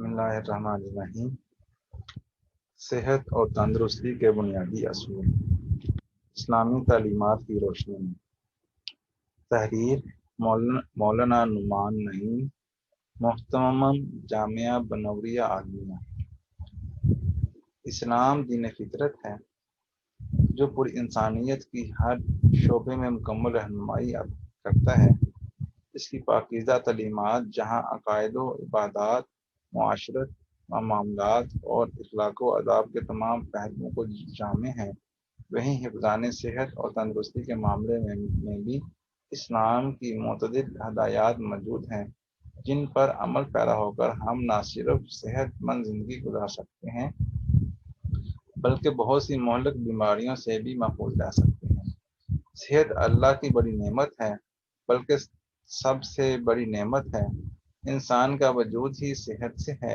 بسم اللہ الرحمن الرحیم۔ صحت اور تندرستی کے بنیادی اصول، اسلامی تعلیمات کی روشنی میں۔ تحریر مولانا نعمان نعیم، محترم جامعہ بنوریہ عالمیہ۔ اسلام دین فطرت ہے جو پوری انسانیت کی ہر شعبے میں مکمل رہنمائی کرتا ہے۔ اس کی پاکیزہ تعلیمات جہاں عقائد و عبادات، معاشرت، معاملات اور اخلاق و آداب کے تمام پہلوؤں کو جامع ہیں، وہیں حفظان صحت اور تندرستی کے معاملے میں بھی اسلام کی متعدد ہدایات موجود ہیں، جن پر عمل پیرا ہو کر ہم نہ صرف صحت مند زندگی گزار سکتے ہیں بلکہ بہت سی مہلک بیماریوں سے بھی محفوظ رہ سکتے ہیں۔ صحت اللہ کی بڑی نعمت ہے، بلکہ سب سے بڑی نعمت ہے۔ انسان کا وجود ہی صحت سے ہے۔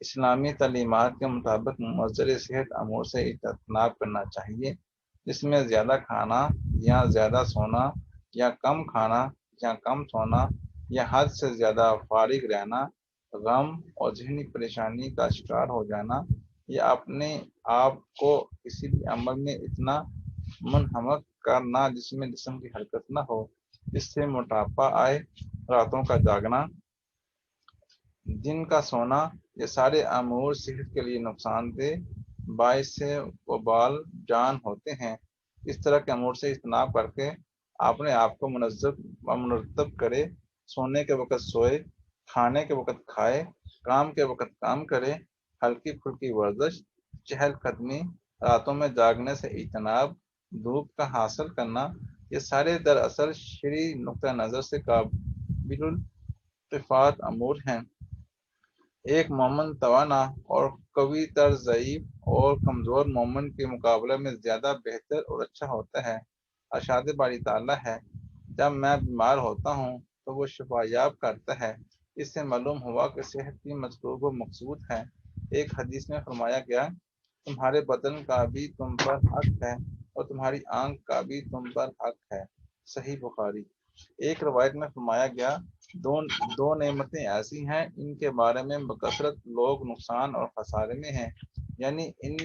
اسلامی تعلیمات کے مطابق مضر صحت امور سے اجتناب کرنا چاہیے، جس میں زیادہ کھانا یا زیادہ سونا، یا کم کھانا یا کم سونا، یا حد سے زیادہ فارغ رہنا، غم اور ذہنی پریشانی کا شکار ہو جانا، یا اپنے آپ کو کسی بھی عمل میں اتنا منہمک کرنا جس میں جسم کی حرکت نہ ہو، جس سے موٹاپا آئے، راتوں کا جاگنا، دن کا سونا، یہ سارے امور صحت کے لیے نقصان دہ، باعث وبال جان ہوتے ہیں۔ اس طرح کے امور سے اجتناب کر کے اپنے آپ کو منظم و مرتب کرے، سونے کے وقت سوئے، کھانے کے وقت کھائے، کام کے وقت کام کرے، ہلکی پھلکی ورزش، چہل قدمی، راتوں میں جاگنے سے اجتناب، دھوپ کا حاصل کرنا، یہ سارے دراصل شرعی نقطہ نظر سے قابل التفات امور ہیں۔ ایک مومن توانا اور قوی تر ضعیف اور کمزور مومن کے مقابلے میں زیادہ بہتر اور اچھا ہوتا ہے۔ ارشاد باری تعالیٰ ہے، جب میں بیمار ہوتا ہوں تو وہ شفا یاب کرتا ہے۔ اس سے معلوم ہوا کہ صحت کی مطلوب و مقصود ہے۔ ایک حدیث میں فرمایا گیا، تمہارے بدن کا بھی تم پر حق ہے اور تمہاری آنکھ کا بھی تم پر حق ہے۔ صحیح بخاری۔ ایک روایت میں فرمایا گیا، دو نعمتیں ایسی ہیں ان کے بارے میں بکثرت لوگ نقصان اور خسارے میں ہیں، یعنی ان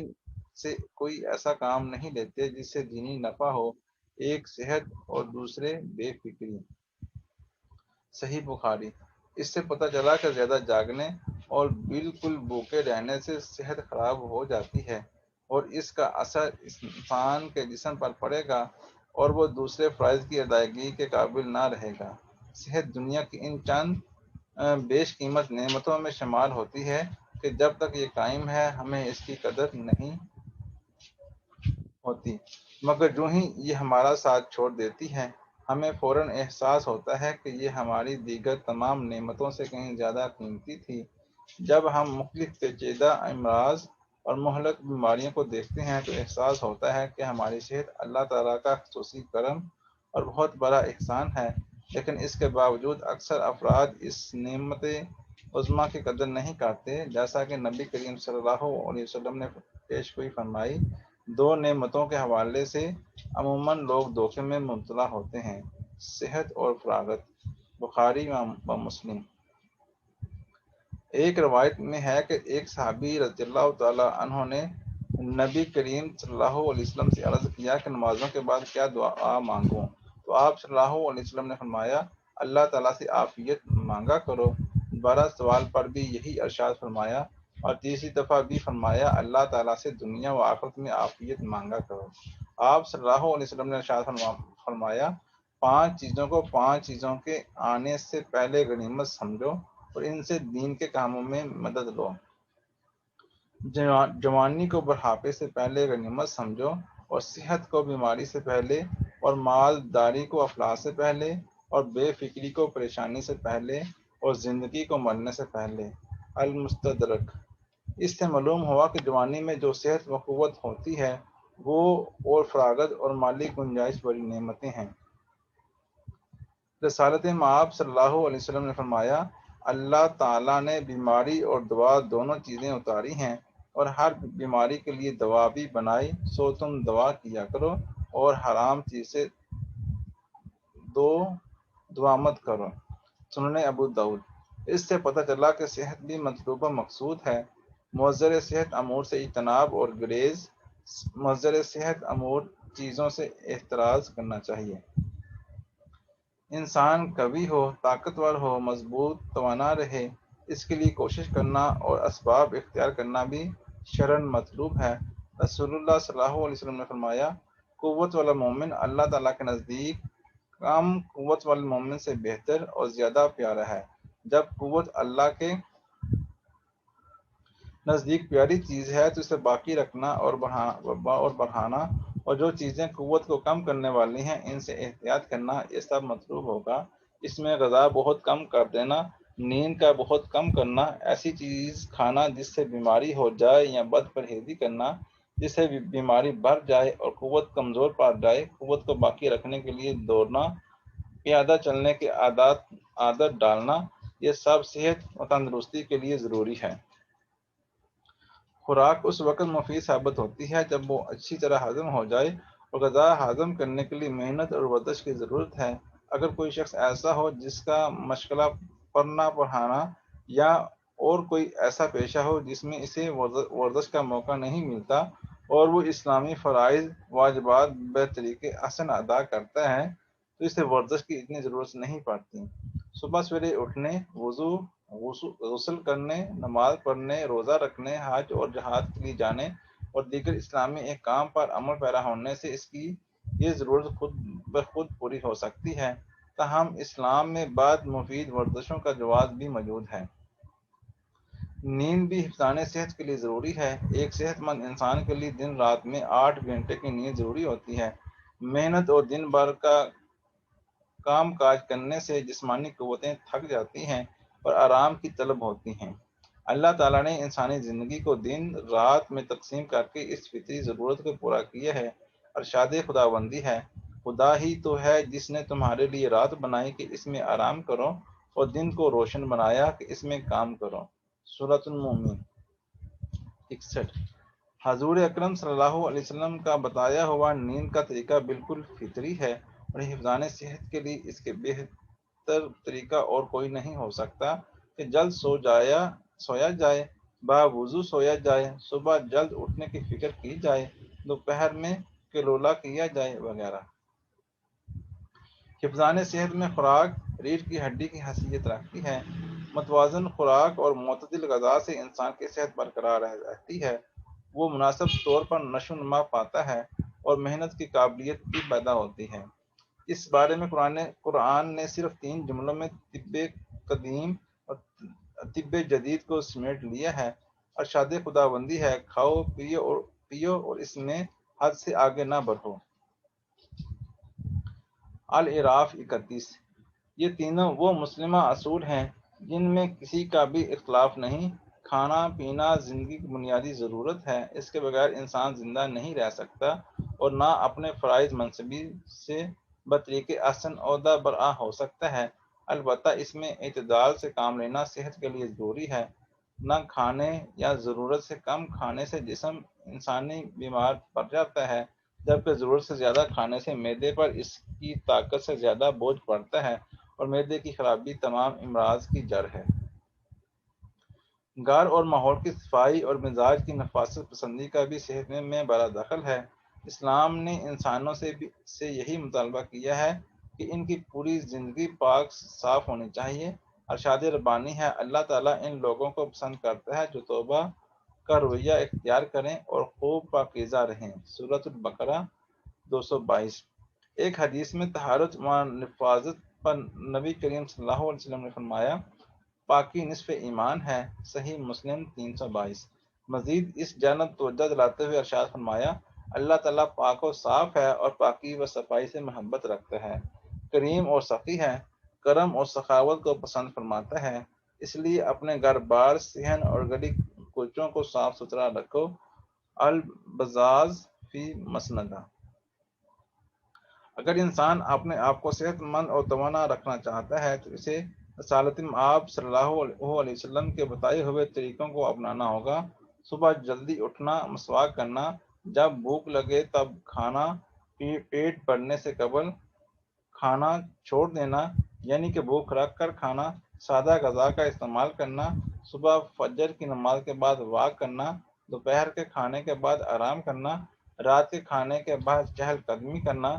سے کوئی ایسا کام نہیں لیتے جس سے دینی نفع ہو، ایک صحت اور دوسرے بے فکری۔ صحیح بخاری۔ اس سے پتہ چلا کہ زیادہ جاگنے اور بالکل بھوکے رہنے سے صحت خراب ہو جاتی ہے اور اس کا اثر انسان کے جسم پر پڑے گا اور وہ دوسرے فرائض کی ادائیگی کے قابل نہ رہے گا۔ صحت دنیا کی ان چند بیش قیمت نعمتوں میں شمار ہوتی ہے کہ جب تک یہ قائم ہے ہمیں اس کی قدر نہیں ہوتی، مگر جو ہی یہ ہمارا ساتھ چھوڑ دیتی ہے ہمیں فوراً احساس ہوتا ہے کہ یہ ہماری دیگر تمام نعمتوں سے کہیں زیادہ قیمتی تھی۔ جب ہم مختلف پیچیدہ امراض اور مہلک بیماریوں کو دیکھتے ہیں تو احساس ہوتا ہے کہ ہماری صحت اللہ تعالیٰ کا خصوصی کرم اور بہت بڑا احسان ہے، لیکن اس کے باوجود اکثر افراد اس نعمت عظمیٰ کی قدر نہیں کرتے، جیسا کہ نبی کریم صلی اللہ علیہ وسلم نے پیش گوئی فرمائی۔ دو نعمتوں کے حوالے سے عموماً لوگ دھوکے میں مبتلا ہوتے ہیں، صحت اور فراغت۔ بخاری و مسلم۔ ایک روایت میں ہے کہ ایک صحابی رضی اللہ تعالیٰ عنہ نے نبی کریم صلی اللہ علیہ وسلم سے عرض کیا کہ نمازوں کے بعد کیا دعا مانگوں؟ تو آپ صلی اللہ علیہ وسلم نے فرمایا، اللہ تعالیٰ سے عافیت مانگا کرو۔ دوبارہ سوال پر بھی یہی ارشاد فرمایا اور تیسری دفعہ بھی فرمایا، اللہ تعالیٰ سے دنیا و آخرت میں عافیت مانگا کرو۔ آپ صلی اللہ علیہ وسلم نے ارشاد فرمایا، 5 چیزوں کو 5 چیزوں کے آنے سے پہلے غنیمت سمجھو اور ان سے دین کے کاموں میں مدد لو۔ جوانی کو بڑھاپے سے پہلے غنیمت سمجھو اور صحت کو بیماری سے پہلے اور مالداری کو افلاس سے پہلے اور بے فکری کو پریشانی سے پہلے اور زندگی کو مرنے سے پہلے۔ المستدرک۔ اس سے معلوم ہوا کہ جوانی میں جو صحت و قوت ہوتی ہے وہ اور فراغت اور مالی گنجائش بڑی نعمتیں ہیں۔ رسالت مآب صلی اللہ علیہ وسلم نے فرمایا، اللہ تعالیٰ نے بیماری اور دوا دونوں چیزیں اتاری ہیں اور ہر بیماری کے لیے دوا بھی بنائی، سو تم دوا کیا کرو اور حرام چیز سے دعا مت کرو۔ سنن ابو داؤد۔ اس سے پتہ چلا کہ صحت بھی مطلوبہ مقصود ہے۔ مضر صحت امور سے اجتناب اور گریز، مضر صحت امور چیزوں سے احتراز کرنا چاہیے۔ انسان قوی ہو، طاقتور ہو، مضبوط توانا رہے، اس کے لیے کوشش کرنا اور اسباب اختیار کرنا بھی شرعاً مطلوب ہے۔ رسول اللہ صلی اللہ علیہ وسلم نے فرمایا، قوت والا مومن اللہ تعالیٰ کے نزدیک کم قوت والے مومن سے بہتر اور زیادہ پیارا ہے۔ جب قوت اللہ کے نزدیک پیاری چیز ہے تو اسے باقی رکھنا اور بڑھانا، اور جو چیزیں قوت کو کم کرنے والی ہیں ان سے احتیاط کرنا، یہ سب مطلوب ہوگا۔ اس میں غذا بہت کم کر دینا، نیند کا بہت کم کرنا، ایسی چیز کھانا جس سے بیماری ہو جائے یا بد پرہیزی کرنا جس سے بیماری بڑھ جائے اور قوت کمزور پڑ جائے، قوت کو باقی رکھنے کے لیے دوڑنا، پیادہ چلنے کی عادت ڈالنا، یہ سب صحت و تندرستی کے لیے ضروری ہے۔ خوراک اس وقت مفید ثابت ہوتی ہے جب وہ اچھی طرح ہضم ہو جائے، اور غذا ہضم کرنے کے لیے محنت اور ورزش کی ضرورت ہے۔ اگر کوئی شخص ایسا ہو جس کا مشغلہ پڑھنا پڑھانا یا اور کوئی ایسا پیشہ ہو جس میں اسے ورزش کا موقع نہیں ملتا، اور وہ اسلامی فرائض واجبات بطریقِ احسن ادا کرتا ہے تو اسے ورزش کی اتنی ضرورت نہیں پڑتی۔ صبح سویرے اٹھنے، غسل کرنے، نماز پڑھنے، روزہ رکھنے، حج اور جہاد کے لیے جانے اور دیگر اسلامی احکام پر عمل پیرا ہونے سے اس کی یہ ضرورت خود بخود پوری ہو سکتی ہے۔ تاہم اسلام میں بعض مفید ورزشوں کا جواز بھی موجود ہے۔ نیند بھی حفظان صحت کے لیے ضروری ہے۔ ایک صحت مند انسان کے لیے دن رات میں 8 گھنٹے کی نیند ضروری ہوتی ہے۔ محنت اور دن بھر کا کام کاج کرنے سے جسمانی قوتیں تھک جاتی ہیں اور آرام کی طلب ہوتی ہیں۔ اللہ تعالیٰ نے انسانی زندگی کو دن رات میں تقسیم کر کے اس فطری ضرورت کو پورا کیا ہے۔ ارشاد خداوندی ہے، خدا ہی تو ہے جس نے تمہارے لیے رات بنائی کہ اس میں آرام کرو، اور دن کو روشن بنایا کہ اس میں کام کرو۔ سورۃ المومن 61۔ حضور اکرم صلی اللہ علیہ وسلم کا بتایا ہوا نیند کا طریقہ بالکل فطری ہے، اور حفظان صحت کے لیے اس کے بہتر طریقہ اور کوئی نہیں ہو سکتا کہ جلد سویا جائے، باوضو سویا جائے، صبح جلد اٹھنے کی فکر کی جائے، دوپہر میں کلولہ کیا جائے وغیرہ۔ حفظان صحت میں خوراک ریڑھ کی ہڈی کی حیثیت رکھتی ہے۔ متوازن خوراک اور معتدل غذا سے انسان کی صحت برقرار رہتی ہے، وہ مناسب طور پر نشو و نما پاتا ہے اور محنت کی قابلیت بھی پیدا ہوتی ہے۔ اس بارے میں قرآن نے صرف 3 جملوں میں طب قدیم اور طب جدید کو سمیٹ لیا ہے۔ ارشاد خداوندی ہے، کھاؤ پیو اور اس میں حد سے آگے نہ بڑھو۔ الاعراف 31۔ یہ تینوں وہ مسلمہ اصول ہیں جن میں کسی کا بھی اختلاف نہیں۔ کھانا پینا زندگی کی بنیادی ضرورت ہے، اس کے بغیر انسان زندہ نہیں رہ سکتا اور نہ اپنے فرائض منصبی سے بطریق احسن عہدہ برآ ہو سکتا ہے۔ البتہ اس میں اعتدال سے کام لینا صحت کے لیے ضروری ہے۔ نہ کھانے یا ضرورت سے کم کھانے سے جسم انسانی بیمار پڑ جاتا ہے، جبکہ ضرورت سے زیادہ کھانے سے معدے پر اس کی طاقت سے زیادہ بوجھ پڑتا ہے، اور معدے کی خرابی تمام امراض کی جڑ ہے۔ گھر اور ماحول کی صفائی اور مزاج کی نفاست پسندی کا بھی صحت میں بڑا دخل ہے۔ اسلام نے انسانوں سے یہی مطالبہ کیا ہے کہ ان کی پوری زندگی پاک صاف ہونی چاہیے۔ ارشاد ربانی ہے، اللہ تعالیٰ ان لوگوں کو پسند کرتا ہے جو توبہ کا رویہ اختیار کریں اور خوب پاکیزہ رہیں۔ سورۃ البقرہ 222۔ ایک حدیث میں طہارت و نفاست پر نبی کریم صلی اللہ علیہ وسلم نے فرمایا، پاکی نصف ایمان ہے۔ صحیح مسلم 322۔ مزید اس جانب توجہ دلاتے ہوئے ارشاد فرمایا، اللہ تعالیٰ پاک و صاف ہے اور پاکی و صفائی سے محبت رکھتا ہے، کریم اور سخی ہے، کرم اور سخاوت کو پسند فرماتا ہے، اس لیے اپنے گھر بار، صحن اور گلی کوچوں کو صاف ستھرا رکھو۔ البزاز فی مسندہ۔ اگر انسان اپنے آپ کو صحت مند اور توانا رکھنا چاہتا ہے تو اسے رسالت آب صلی اللہ علیہ وسلم کے بتائے ہوئے طریقوں کو اپنانا ہوگا۔ صبح جلدی اٹھنا، مسواک کرنا، جب بھوک لگے تب کھانا، پیٹ بھرنے سے قبل کھانا چھوڑ دینا یعنی کہ بھوک رکھ کر کھانا، سادہ غذا کا استعمال کرنا، صبح فجر کی نماز کے بعد واک کرنا، دوپہر کے کھانے کے بعد آرام کرنا، رات کے کھانے کے بعد چہل قدمی کرنا،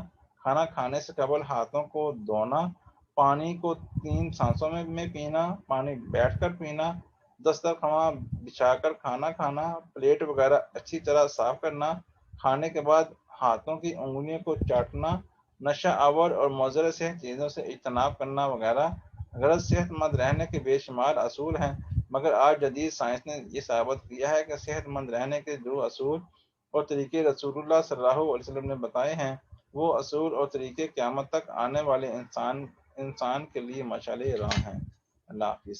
کھانا کھانے سے قبل ہاتھوں کو دھونا، پانی کو 3 سانسوں میں پینا، پانی بیٹھ کر پینا، دسترخوان بچھا کر کھانا کھانا، پلیٹ وغیرہ اچھی طرح صاف کرنا، کھانے کے بعد ہاتھوں کی انگلیوں کو چاٹنا، نشہ آور اور مضر صحت چیزوں سے اجتناب کرنا وغیرہ۔ غرض صحت مند رہنے کے بے شمار اصول ہیں، مگر آج جدید سائنس نے یہ ثابت کیا ہے کہ صحت مند رہنے کے جو اصول اور طریقے رسول اللہ صلی اللہ علیہ وسلم نے بتائے ہیں، وہ اصول اور طریقے قیامت تک آنے والے انسان کے لیے مشعل راہ ہیں۔ اللہ حافظ۔